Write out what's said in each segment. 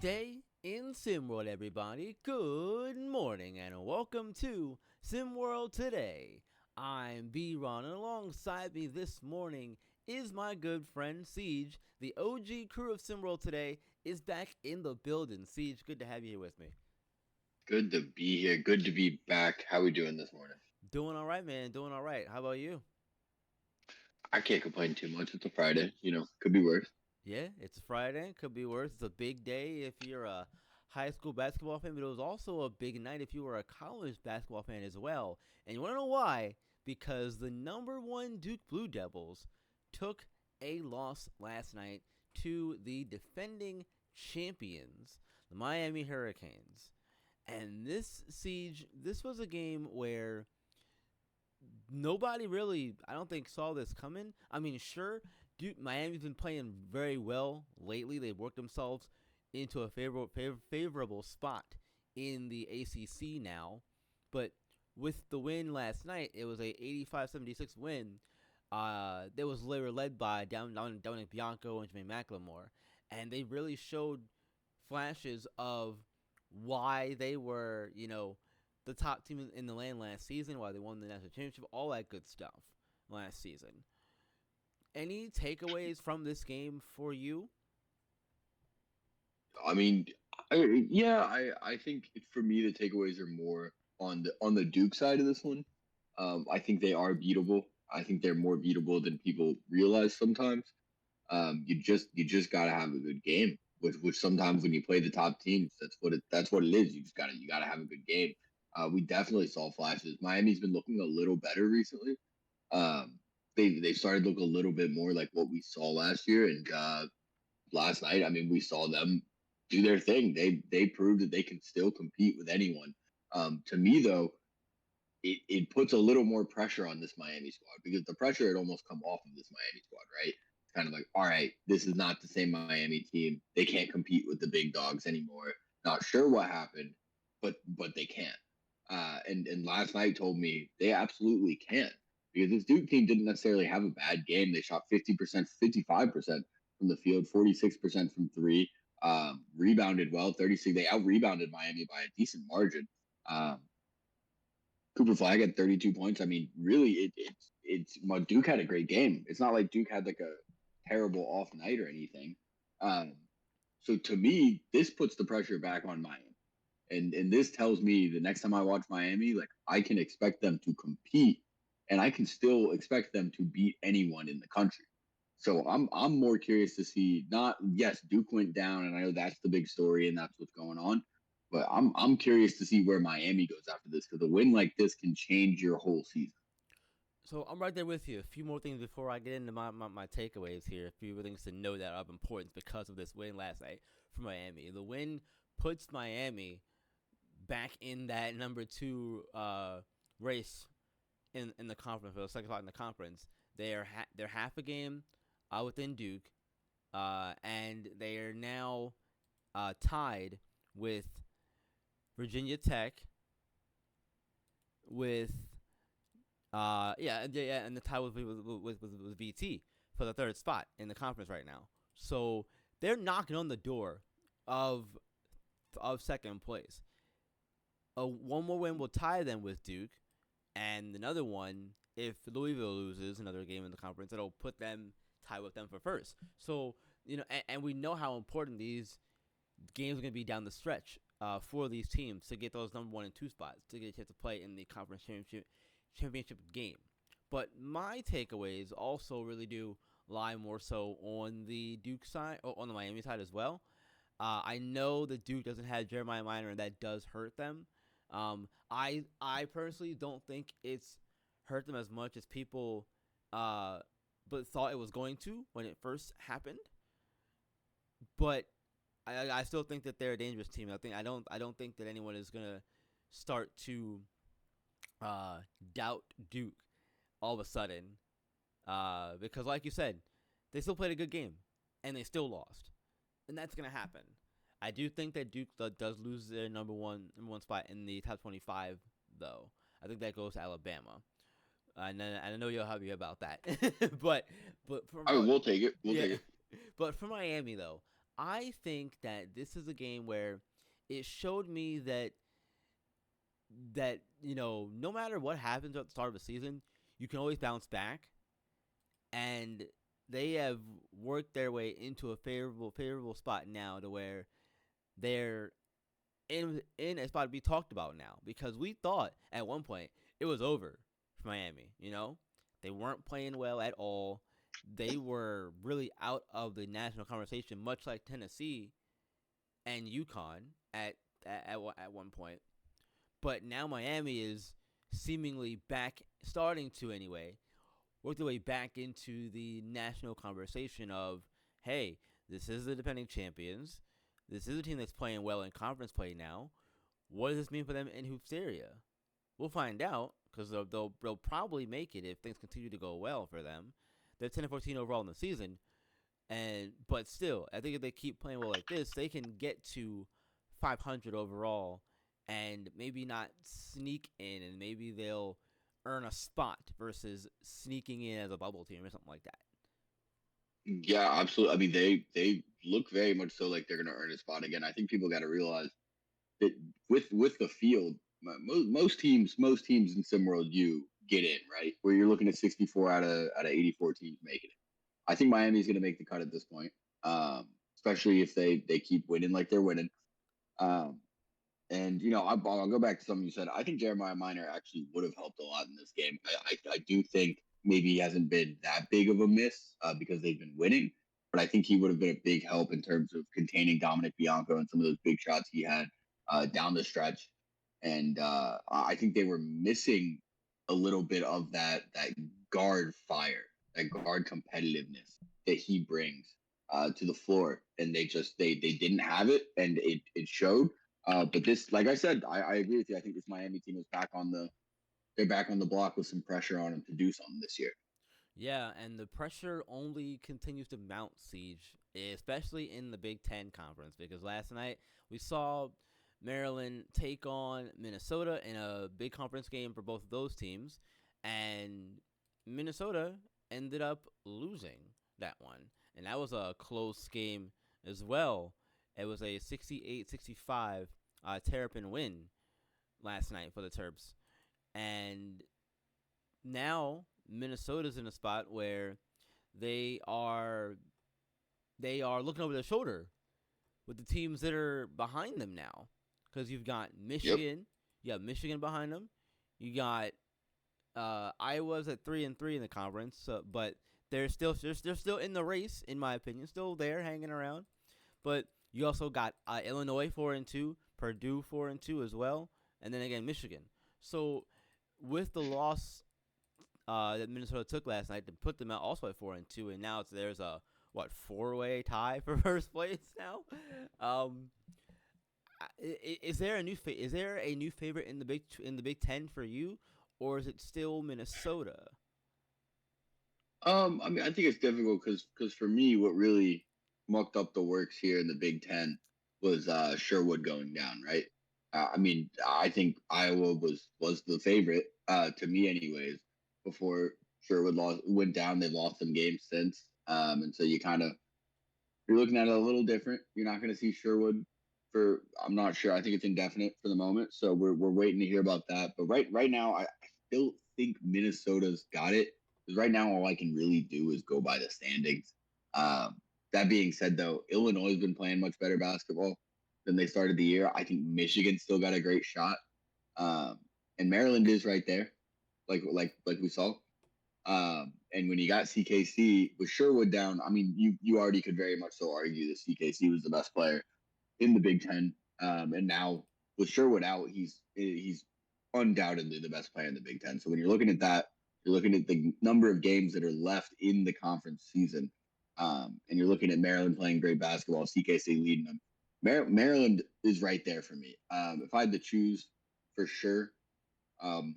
day in SimWorld, everybody. Good morning and welcome to SimWorld Today. I'm B-Ron, and alongside me this morning is my good friend Siege. The OG crew of SimWorld Today is back in the building. Siege, good to have you here with me. Good to be here. Good to be back. How we doing this morning? Doing all right, man. Doing all right. How about you? I can't complain too much. It's a Friday. Could be worse. Yeah, it's Friday. Could be worse. It's a big day if you're a high school basketball fan, but it was also a big night if you were a college basketball fan as well. And you want to know why? Because the number one Duke Blue Devils took a loss last night to the defending champions, the Miami Hurricanes. And this was a game where nobody really, I don't think, saw this coming. I mean, sure, Duke Miami's been playing very well lately. They've worked themselves into a favorable spot in the ACC now, but with the win last night, it was a 85-76 win. They were led by Dominic Bianco and Jermaine McLemore, and they really showed flashes of why they were, the top team in the land last season, why they won the national championship, all that good stuff last season. Any takeaways from this game for you? I mean, I think for me the takeaways are more on the Duke side of this one. I think they are beatable. I think they're more beatable than people realize sometimes. You just gotta have a good game. Which sometimes when you play the top teams, that's what it is. You gotta have a good game. We definitely saw flashes. Miami's been looking a little better recently. Um, they started to look a little bit more like what we saw last year, and last night, I mean, we saw them do their thing. They proved that they can still compete with anyone. To me, though, it puts a little more pressure on this Miami squad because the pressure had almost come off of this Miami squad, right? It's kind of like, all right, this is not the same Miami team. They can't compete with the big dogs anymore. Not sure what happened, but they can't. And last night told me they absolutely can because this Duke team didn't necessarily have a bad game. They shot 50%, 55% from the field, 46% from three. Rebounded well, 36. They out rebounded Miami by a decent margin. Um, Cooper Flag had 32 points. I mean, really, well, Duke had a great game. It's not like Duke had like a terrible off night or anything. Um, so to me, this puts the pressure back on Miami, and this tells me the next time I watch Miami, like I can expect them to compete, and I can still expect them to beat anyone in the country. So I'm more curious to see. Not yes, Duke went down, and I know that's the big story, and that's what's going on. But I'm curious to see where Miami goes after this because a win like this can change your whole season. So I'm right there with you. A few more things before I get into my takeaways here. A few things to know that are of importance because of this win last night for Miami. The win puts Miami back in that number two race in the conference, for the second spot in the conference. They're half a game within Duke, and they are now tied with Virginia Tech, with and the tie with VT for the third spot in the conference right now. So they're knocking on the door of second place. One more win will tie them with Duke, and another one, if Louisville loses another game in the conference, it'll put them tie with them for first. So and we know how important these games are going to be down the stretch for these teams to get those number one and two spots to get a chance to play in the conference championship game. But my takeaways also really do lie more so on the Duke side, or on the Miami side as well. I know that Duke doesn't have Jeremiah Minor, and that does hurt them. I personally don't think it's hurt them as much as people but thought it was going to when it first happened. But I still think that they're a dangerous team. I don't think that anyone is gonna start to doubt Duke all of a sudden, because like you said, they still played a good game and they still lost, and that's gonna happen. I do think that Duke does lose their number one spot in the top 25, though. I think that goes to Alabama. And I know you're happy about that, but I from mean, we'll take it. We'll take yeah, it. but for Miami though, I think that this is a game where it showed me that no matter what happens at the start of the season, you can always bounce back, and they have worked their way into a favorable spot now to where they're in a spot to be talked about now, because we thought at one point it was over for Miami. They weren't playing well at all. They were really out of the national conversation, much like Tennessee and UConn at one point. But now Miami is seemingly back, starting to anyway, work their way back into the national conversation of, hey, this is the defending champions. This is a team that's playing well in conference play now. What does this mean for them in Hoops area? We'll find out, because they'll probably make it if things continue to go well for them. They're 10-14 overall in the season, but still, I think if they keep playing well like this, they can get to 500 overall, and maybe not sneak in, and maybe they'll earn a spot versus sneaking in as a bubble team or something like that. Yeah, absolutely. I mean, they look very much so like they're going to earn a spot again. I think people got to realize that with the field, most teams in SimWorld you get in, right, where you're looking at 64 out of 84 teams making it. I think Miami's going to make the cut at this point, especially if they keep winning like they're winning. Um, and I'll go back to something you said. I think Jeremiah Minor actually would have helped a lot in this game. I do think maybe he hasn't been that big of a miss because they've been winning, but I think he would have been a big help in terms of containing Dominic Bianco and some of those big shots he had down the stretch. And I think they were missing a little bit of that guard fire, that guard competitiveness that he brings to the floor, and they didn't have it, and it showed. But this, like I said, I agree with you. I think this Miami team is they're back on the block with some pressure on them to do something this year. Yeah, and the pressure only continues to mount, Siege, especially in the Big Ten Conference, because last night we saw Maryland take on Minnesota in a big conference game for both of those teams, and Minnesota ended up losing that one. And that was a close game as well. It was a 68-65 Terrapin win last night for the Terps. And now Minnesota's in a spot where they are they are looking over their shoulder with the teams that are behind them now, because you've got Yep. Michigan, you have Michigan behind them, you got Iowa's at 3-3 in the conference, but they're still in the race in my opinion, still there hanging around. But you also got Illinois 4-2, Purdue 4-2 as well, and then again Michigan. So with the loss that Minnesota took last night to put them out also at 4-2, and now there's a what 4-way tie for first place now. Um, is there a new favorite in the Big Ten for you, or is it still Minnesota? I mean, I think it's difficult because for me, what really mucked up the works here in the Big Ten was Sherwood going down, right? I mean, I think Iowa was the favorite to me, anyways. Before Sherwood went down, they've lost some games since, and so you're looking at it a little different. You're not going to see Sherwood for I'm not sure. I think it's indefinite for the moment, so we're waiting to hear about that. But right now, I still think Minnesota's got it. Because right now, all I can really do is go by the standings. Um, that being said, though, Illinois has been playing much better basketball than they started the year. I think Michigan still got a great shot, um, and Maryland is right there, like we saw. And when you got CKC with Sherwood down, I mean, you already could very much so argue that CKC was the best player in the Big Ten. And now with Sherwood out, he's undoubtedly the best player in the Big Ten. So when you're looking at that, you're looking at the number of games that are left in the conference season, and you're looking at Maryland playing great basketball, CKC leading them. Maryland is right there for me. If I had to choose for sure, um,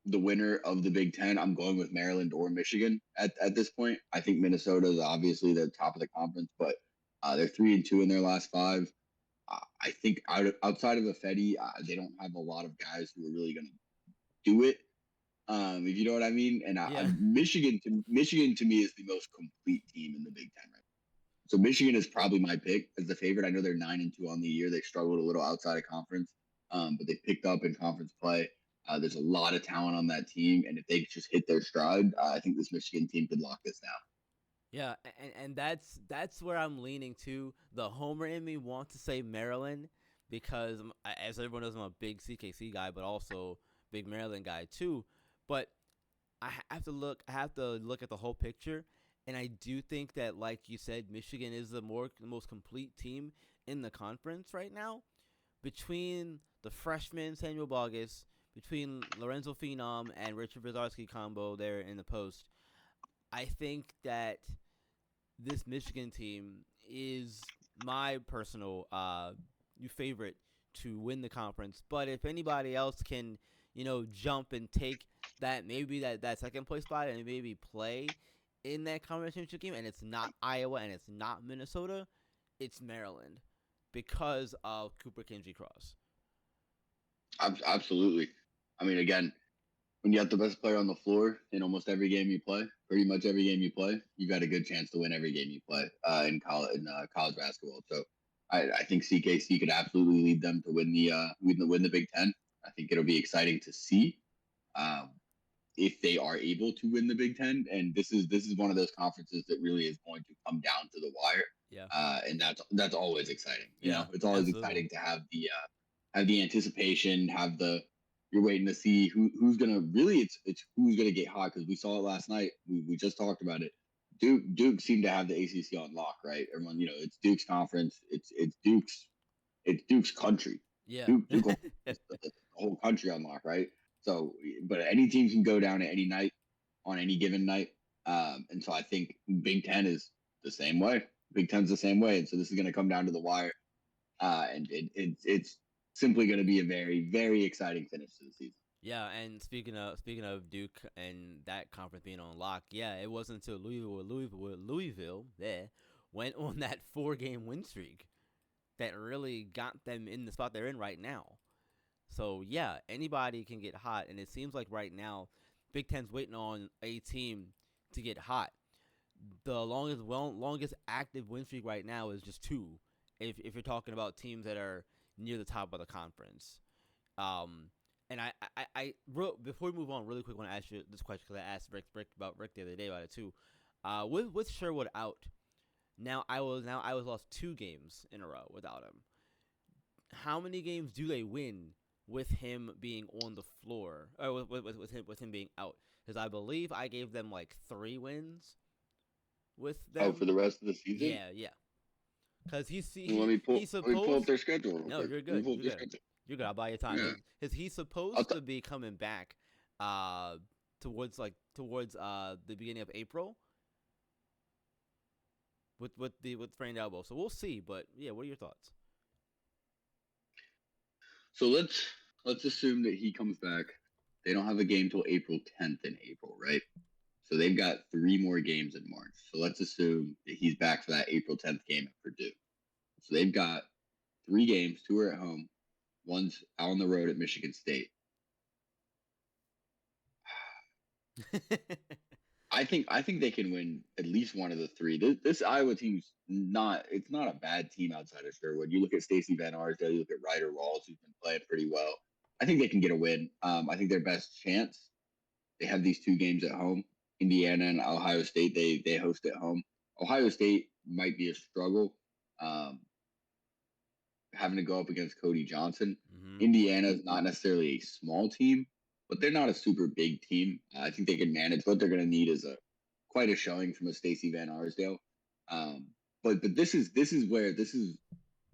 the winner of the Big Ten, I'm going with Maryland or Michigan at this point. I think Minnesota is obviously the top of the conference, but they're 3-2 in their last five. I think outside of Effetti, they don't have a lot of guys who are really going to do it. If you know what I mean. And Yeah. Michigan to me is the most complete team in the Big Ten right So Michigan is probably my pick as the favorite. I know they're 9-2 on the year. They struggled a little outside of conference, but they picked up in conference play. There's a lot of talent on that team, and if they just hit their stride, I think this Michigan team could lock this down. Yeah, and that's where I'm leaning to. The homer in me wants to say Maryland because, as everyone knows, I'm a big CKC guy, but also big Maryland guy too. But I have to look. I have to look at the whole picture, and I do think that, like you said, Michigan is the most complete team in the conference right now. Between the freshman Samuel Bogus, between Lorenzo Phenom and Richard Brzarski combo there in the post, I think that this Michigan team is my personal favorite to win the conference. But if anybody else can, jump and take that second place spot and maybe play in that conference championship game, and it's not Iowa and it's not Minnesota, it's Maryland because of Cooper Kinsey Cross. Absolutely. I mean, again, when you have the best player on the floor in almost every game you play, pretty much every game you play, you got a good chance to win every game you play college basketball. So I think CKC could absolutely lead them to win the Big Ten. I think it'll be exciting to see um, if they are able to win the Big Ten. And this is one of those conferences that really is going to come down to the wire. Yeah. And that's always exciting. Yeah, It's always absolutely. exciting to have the anticipation, have the you're waiting to see who's gonna really it's who's gonna get hot because we saw it last night. We just talked about it. Duke seemed to have the ACC on lock, right? Everyone, it's Duke's conference. It's Duke's country. Yeah. Duke the whole country on lock, right? So, but any team can go down at any night on any given night. And so I think Big Ten is the same way. Big Ten's the same way, and so this is going to come down to the wire, and it's simply going to be a very, very exciting finish to the season. Yeah, and speaking of Duke and that conference being on lock, yeah, it wasn't until Louisville there went on that 4-game win streak that really got them in the spot they're in right now. So yeah, anybody can get hot, and it seems like right now, Big Ten's waiting on a team to get hot. The longest active win streak right now is just 2. If you're talking about teams that are near the top of the conference. Um, and before we move on, really quick, I want to ask you this question because I asked Rick about Rick the other day about it too. With Sherwood out, now I was lost 2 games in a row without him. How many games do they win with him being on the floor, or with him being out? Because I believe I gave them like 3 wins with Oh, for them. the rest of the season? Yeah. Because Well, he's let me pull up supposed. their schedule real No, quick. you're Let me good. pull up You're their good. schedule. You're good. I'll buy you time. Yeah. Because he's I'll supposed t- to be coming back, towards the beginning of April with sprained elbow. So we'll see. But yeah, what are your thoughts? so let's assume that he comes back. They don't have a game till April 10th in April, right? So they've got 3 more games in March. So let's assume that he's back for that April 10th game at Purdue. So they've got 3 games. 2 are at home. One's out on the road at Michigan State. I think they can win at least one of the 3. This Iowa team's not a bad team outside of Sherwood. You look at Stacey Van Arsdale, you look at Ryder Walls, who's been playing pretty well. I think they can get a win. I think their best chance. They have these 2 games at home. Indiana and Ohio State. They host at home. Ohio State might be a struggle. Um, Having to go up against Cody Johnson. Mm-hmm. Indiana is not necessarily a small team, but they're not a super big team. I think they can manage. What they're going to need is quite a showing from a Stacey Van Arsdale. But this is where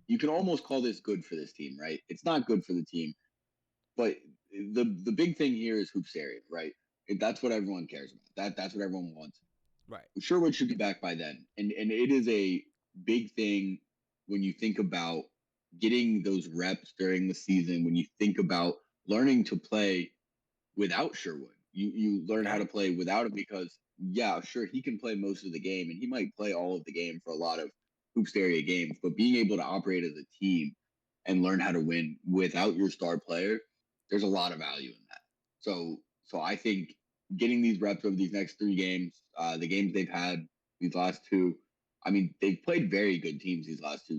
you can almost call this good for this team, right? It's not good for the team, but the big thing here is hoops area, right? That's what everyone cares about. That's what everyone wants. Right. Sherwood should be back by then, and it is a big thing when you think about getting those reps during the season. When you think about learning to play without Sherwood, you learn how Yeah. to play without him because yeah, sure he can play most of the game and he might play all of the game for a lot of hoops area games, but being able to operate as a team and learn how to win without your star player, there's a lot of value in that. So I think getting these reps over these next 3 games, the games they've had these last 2, I mean, they've played very good teams these last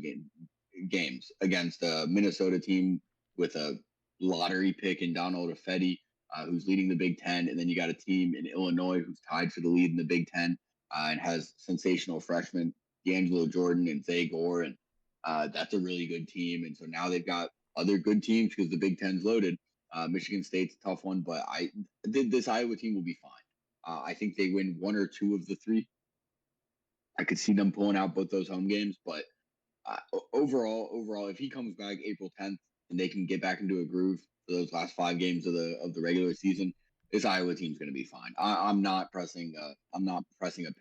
games against a Minnesota team with a lottery pick in Donald Ifedi, who's leading the Big Ten, and then you got a team in Illinois who's tied for the lead in the Big Ten and has sensational freshmen D'Angelo Jordan and Zay Gore, and that's a really good team. And so now they've got other good teams because the Big Ten's loaded. Michigan State's a tough one, but this Iowa team will be fine. I think they win one or two of the three. I could see them pulling out both those home games, but overall, if he comes back April 10th and they can get back into a groove for those last 5 games of the regular season, this Iowa team's going to be fine. I'm not pressing a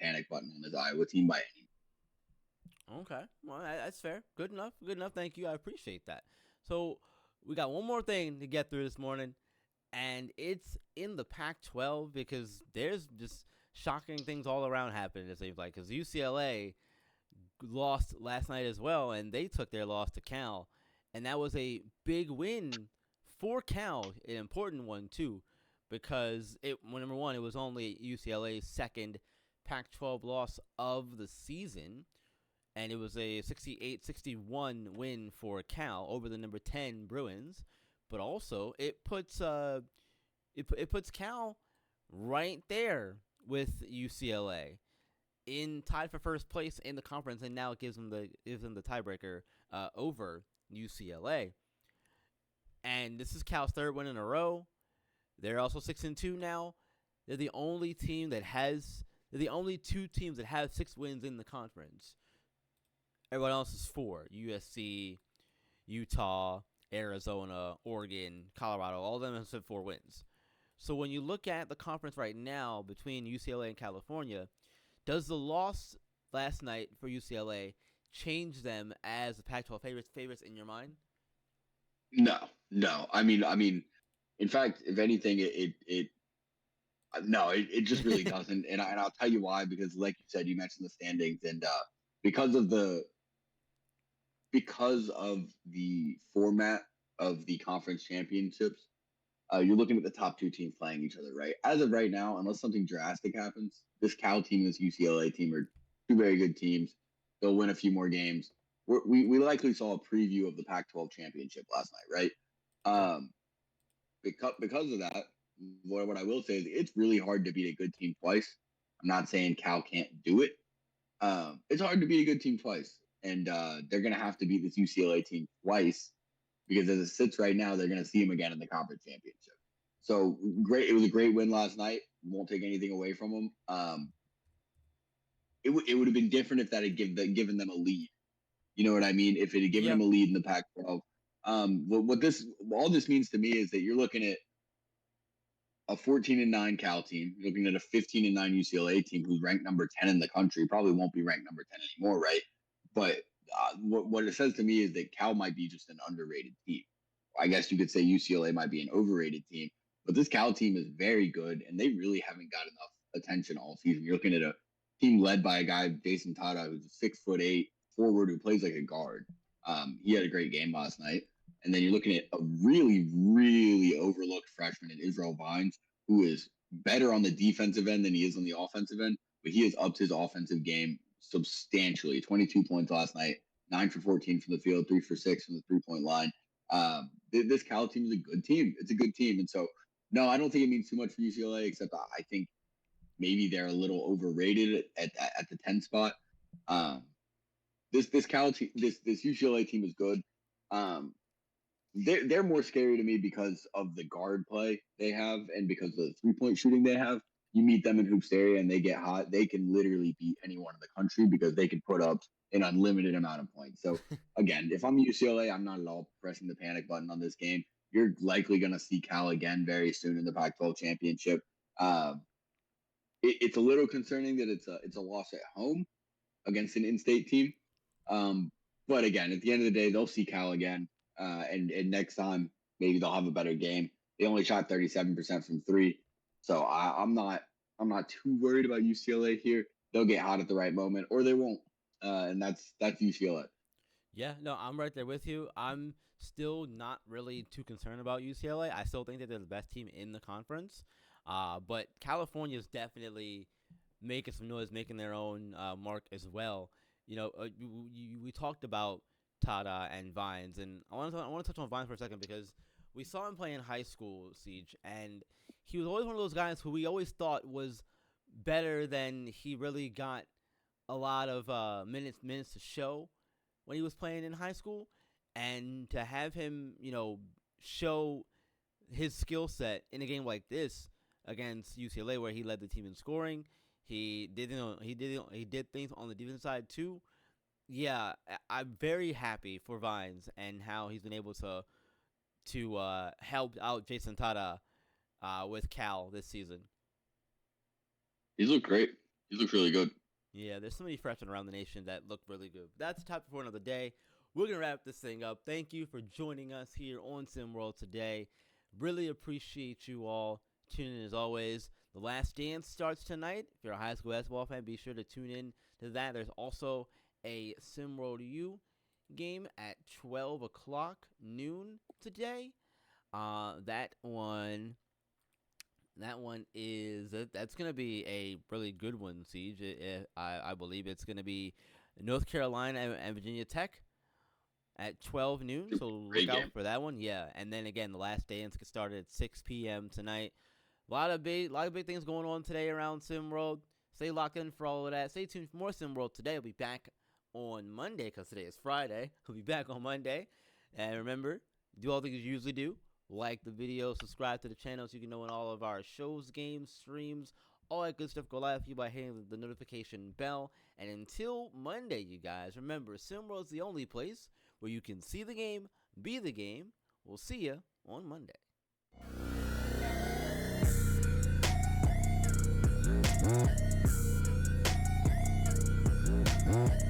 panic button on this Iowa team by any. Okay, well that's fair. Good enough. Good enough. Thank you. I appreciate that. So we got one more thing to get through this morning, and it's in the Pac-12 because there's just shocking things all around happening. It seems like because UCLA lost last night as well, and they took their loss to Cal, and that was a big win for Cal, an important one too, because number one, it was only UCLA's second Pac-12 loss of the season, and it was a 68-61 win for Cal over the number 10 Bruins, but also it puts Cal right there with UCLA in tied for first place in the conference, and now it gives them the tiebreaker over UCLA. And this is Cal's third win in a row. They're also 6-2 now. They're the only team that has. They're the only two teams that have 6 wins in the conference. Everyone else is 4. USC, Utah, Arizona, Oregon, Colorado. All of them have 4 wins. So when you look at the conference right now between UCLA and California, does the loss last night for UCLA change them as the Pac-12 favorites in your mind? No. I mean, in fact, if anything, it no, it just really doesn't. And I'll tell you why. Because, like you said, you mentioned the standings, and because of the because of the format of the conference championships, you're looking at the top 2 teams playing each other, right? As of right now, unless something drastic happens, this Cal team and this UCLA team are 2 very good teams. They'll win a few more games. We likely saw a preview of the Pac-12 championship last night, right? Yeah. Because of that, what I will say is it's really hard to beat a good team twice. I'm not saying Cal can't do it. It's hard to beat a good team twice, and they're going to have to beat this UCLA team twice because as it sits right now, they're going to see them again in the conference championship. So great! It was a great win last night. Won't take anything away from them. It would have been different if that had given them a lead. You know what I mean? If it had given Yeah. them a lead in the Pac-12. What all this means to me is that you're looking at a 14-9 Cal team. You're looking at a 15-9 UCLA team who's ranked number 10 in the country. Probably won't be ranked number 10 anymore, right? But what it says to me is that Cal might be just an underrated team. I guess you could say UCLA might be an overrated team, but this Cal team is very good, and they really haven't got enough attention all season. You're looking at a team led by a guy, Jason Tata, who's a 6'8" forward who plays like a guard. He had a great game last night. And then you're looking at a really, really overlooked freshman in Israel Vines, who is better on the defensive end than he is on the offensive end, but he has upped his offensive game substantially. 22 points last night, 9 for 14 from the field, 3 for 6 from the 3-point line. This Cal team is a good team. It's a good team. And so, no, I don't think it means too much for UCLA, except I think maybe they're a little overrated at the 10 spot. This UCLA team is good. They're more scary to me because of the guard play they have and because of the 3-point shooting they have. You meet them in hoops area and they get hot. They can literally beat anyone in the country because they can put up an unlimited amount of points. So again, if I'm UCLA, I'm not at all pressing the panic button on this game. You're likely going to see Cal again very soon in the Pac-12 championship. It's a little concerning that it's a loss at home against an in-state team. But again, at the end of the day, they'll see Cal again. And next time maybe they'll have a better game. They only shot 37% from 3, so I'm not too worried about UCLA here. They'll get hot at the right moment, or they won't, and that's UCLA. Yeah, no, I'm right there with you. I'm still not really too concerned about UCLA. I still think that they're the best team in the conference. But California is definitely making some noise, making their own mark as well. We talked about Tada and Vines, and I want to touch on Vines for a second because we saw him play in high school, Siege, and he was always one of those guys who we always thought was better than he really got a lot of minutes to show when he was playing in high school, and to have him, show his skill set in a game like this against UCLA, where he led the team in scoring. He did things on the defense side too. Yeah, I'm very happy for Vines and how he's been able to help out Jason Tada with Cal this season. He's looked great. He's looked really good. Yeah, there's so many freshmen around the nation that look really good. That's the top performance of the day. We're going to wrap this thing up. Thank you for joining us here on SimWorld today. Really appreciate you all tuning in as always. The Last Dance starts tonight. If you're a high school basketball fan, be sure to tune in to that. There's also a SimWorld U game at 12 o'clock noon today. That's gonna be a really good one, Siege. I believe it's gonna be North Carolina and Virginia Tech at 12 noon. So look out for that one. Yeah, and then again, the Last Dance gets started at 6 p.m. tonight. A lot of big things going on today around SimWorld. Stay locked in for all of that. Stay tuned for more SimWorld today. I'll be back on Monday because today is Friday. We'll be back on Monday. And remember, do all the things you usually do. Like the video, subscribe to the channel so you can know when all of our shows, games, streams, all that good stuff go live for you by hitting the notification bell. And until Monday, you guys, remember, SimWorld is the only place where you can see the game, be the game. We'll see you on Monday. Mm-hmm.